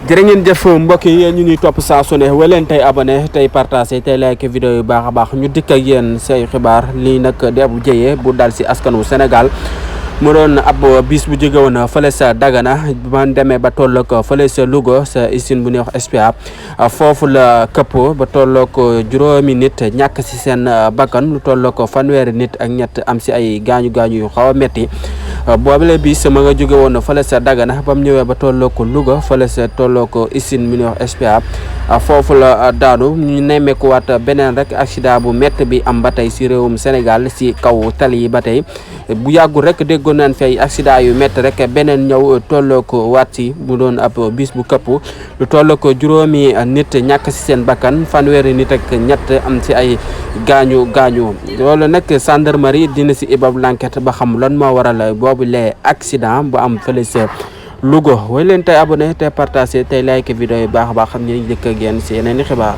jërë ngeen jëf mbokk yi ñu ñuy topp saa su ne weleen tey abonné tey partagé tey like vidéo yu baax a baax ñu dikk ak yéen say xibaar lii nag di ab jëyee bu dal si askanu Sénégal mu doon ab bis bu jóge woon fële sa Dagana man demee ba tolloog fële sa Louga sa usine bu ñuy wax SPA foofu la këpp ba tolloog juróomi nit ñàkk si seen bakkan lu tolloog fanweeri nit ak ñett am si ay gaañu yu xaw a metti boobule bis ma nga jóge woon fële sa Dagana ba mu ñëwee ba tolloog Louga fële sa tolloog usine bu ñuy wax SPA foofu la daanu ñu nemmeekuwaat beneen rek accident bu métti bi am ba tey si réewum Sénégal si kaw tali yi ba tey bu yàggul rek déggoon naan fi ay accident yu métti rek beneen ñëw tolloo ko waat si mu doon ab bis bu këpp lu tolloo ko juróomi nit ñàkk si seen bakkan fanweeri nit ak ñett am si ay gaañu loolu nag gendarmerie dina si ibab l'enquête ba xam lan moo waral boobu les accident bu am fële sa Louga way leen tey abonné tey partagé tey like vidéo yi baax a baax xam ne jëkk ak yéen si yeneen i xibaar